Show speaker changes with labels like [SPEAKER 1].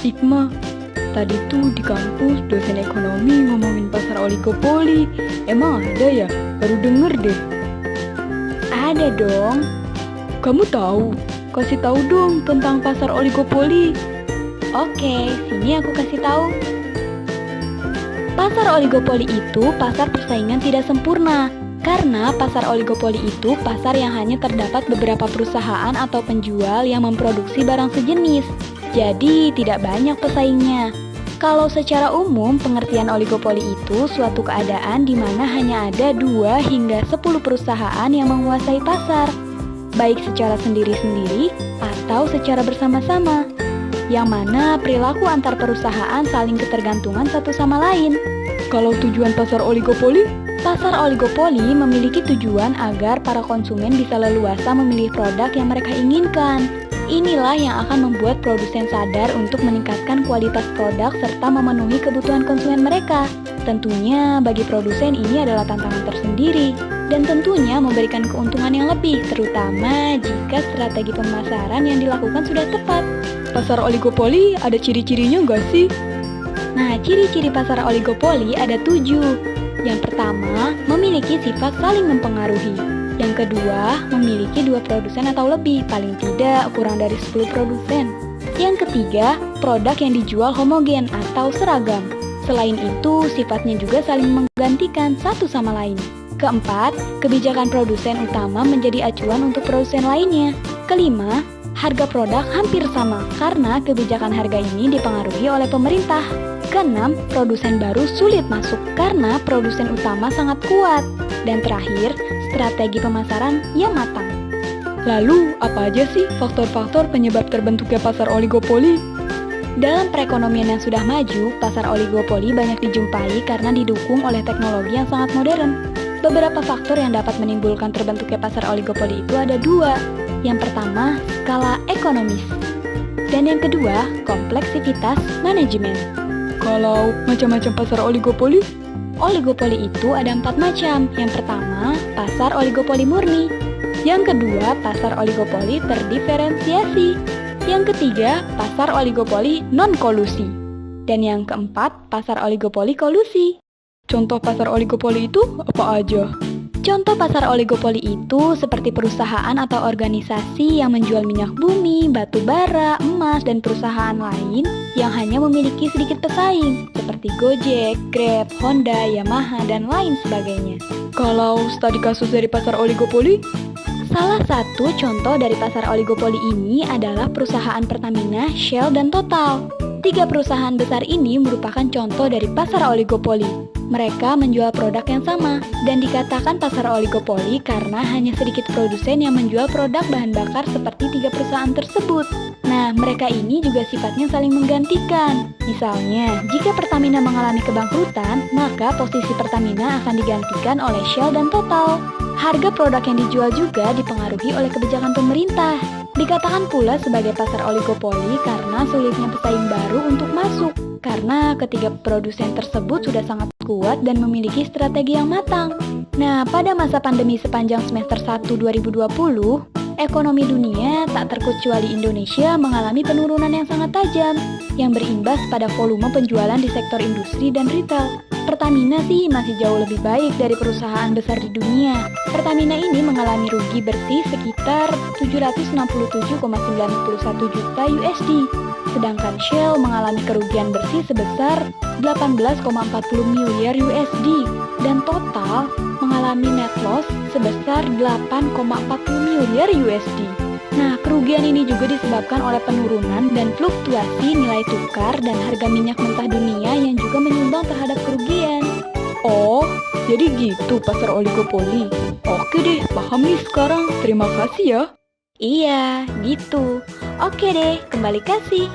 [SPEAKER 1] Hikmah, tadi tuh di kampus dosen ekonomi ngomongin pasar oligopoli. Emang ada ya? Baru denger deh.
[SPEAKER 2] Ada dong.
[SPEAKER 1] Kamu tahu? Kasih tahu dong tentang pasar oligopoli.
[SPEAKER 2] Oke, sini aku kasih tahu. Pasar oligopoli itu pasar persaingan tidak sempurna. Karena pasar oligopoli itu pasar yang hanya terdapat beberapa perusahaan atau penjual yang memproduksi barang sejenis. Jadi tidak banyak pesaingnya. Kalau secara umum, pengertian oligopoli itu suatu keadaan di mana hanya ada 2 hingga 10 perusahaan yang menguasai pasar, baik secara sendiri-sendiri atau secara bersama-sama, yang mana perilaku antar perusahaan saling ketergantungan satu sama lain.
[SPEAKER 1] Kalau tujuan pasar oligopoli?
[SPEAKER 2] Pasar oligopoli memiliki tujuan agar para konsumen bisa leluasa memilih produk yang mereka inginkan. Inilah yang akan membuat produsen sadar untuk meningkatkan kualitas produk serta memenuhi kebutuhan konsumen mereka. Tentunya bagi produsen ini adalah tantangan tersendiri dan tentunya memberikan keuntungan yang lebih, terutama jika strategi pemasaran yang dilakukan sudah tepat.
[SPEAKER 1] Pasar oligopoli ada ciri-cirinya nggak sih?
[SPEAKER 2] Nah, ciri-ciri pasar oligopoli ada 7. Yang pertama, memiliki sifat saling mempengaruhi. Yang kedua, memiliki 2 produsen atau lebih, paling tidak kurang dari 10 produsen. Yang ketiga, produk yang dijual homogen atau seragam. Selain itu, sifatnya juga saling menggantikan satu sama lain. Keempat, kebijakan produsen utama menjadi acuan untuk produsen lainnya. Kelima, harga produk hampir sama karena kebijakan harga ini dipengaruhi oleh pemerintah. Keenam, produsen baru sulit masuk karena produsen utama sangat kuat. Dan terakhir, strategi pemasaran yang matang.
[SPEAKER 1] Lalu, apa aja sih faktor-faktor penyebab terbentuknya pasar oligopoli?
[SPEAKER 2] Dalam perekonomian yang sudah maju, pasar oligopoli banyak dijumpai karena didukung oleh teknologi yang sangat modern. Beberapa faktor yang dapat menimbulkan terbentuknya pasar oligopoli itu ada 2. Yang pertama, skala ekonomis. Dan yang kedua, kompleksivitas manajemen.
[SPEAKER 1] Kalau macam-macam pasar oligopoli?
[SPEAKER 2] Oligopoli itu ada 4 macam. Yang pertama, pasar oligopoli murni. Yang kedua, pasar oligopoli terdiferensiasi. Yang ketiga, pasar oligopoli non-kolusi. Dan yang keempat, pasar oligopoli kolusi.
[SPEAKER 1] Contoh pasar oligopoli itu apa aja?
[SPEAKER 2] Contoh pasar oligopoli itu seperti perusahaan atau organisasi yang menjual minyak bumi, batu bara, emas, dan perusahaan lain yang hanya memiliki sedikit pesaing, seperti Gojek, Grab, Honda, Yamaha, dan lain sebagainya.
[SPEAKER 1] Kalau studi kasus dari pasar oligopoli?
[SPEAKER 2] Salah satu contoh dari pasar oligopoli ini adalah perusahaan Pertamina, Shell, dan Total. 3 perusahaan besar ini merupakan contoh dari pasar oligopoli. Mereka menjual produk yang sama dan dikatakan pasar oligopoli karena hanya sedikit produsen yang menjual produk bahan bakar seperti 3 perusahaan tersebut. Nah, mereka ini juga sifatnya saling menggantikan. Misalnya, jika Pertamina mengalami kebangkrutan, maka posisi Pertamina akan digantikan oleh Shell dan Total. Harga produk yang dijual juga dipengaruhi oleh kebijakan pemerintah. Dikatakan pula sebagai pasar oligopoli karena sulitnya pesaing baru untuk masuk. Karena ketiga produsen tersebut sudah sangat kuat dan memiliki strategi yang matang. Nah, pada masa pandemi sepanjang semester 1 2020, ekonomi dunia tak terkecuali Indonesia mengalami penurunan yang sangat tajam yang berimbas pada volume penjualan di sektor industri dan retail. Pertamina sih masih jauh lebih baik dari perusahaan besar di dunia. Pertamina ini mengalami rugi bersih sekitar 767,91 juta USD. Sedangkan Shell mengalami kerugian bersih sebesar 18,40 miliar USD dan Total mengalami net loss sebesar 8,40 miliar USD. Nah, kerugian ini juga disebabkan oleh penurunan dan fluktuasi nilai tukar dan harga minyak mentah dunia yang juga menyumbang terhadap kerugian.
[SPEAKER 1] Oh, jadi gitu pasar oligopoli. Oke deh, paham nih sekarang. Terima kasih ya.
[SPEAKER 2] Iya, gitu. Oke deh, kembali kasih.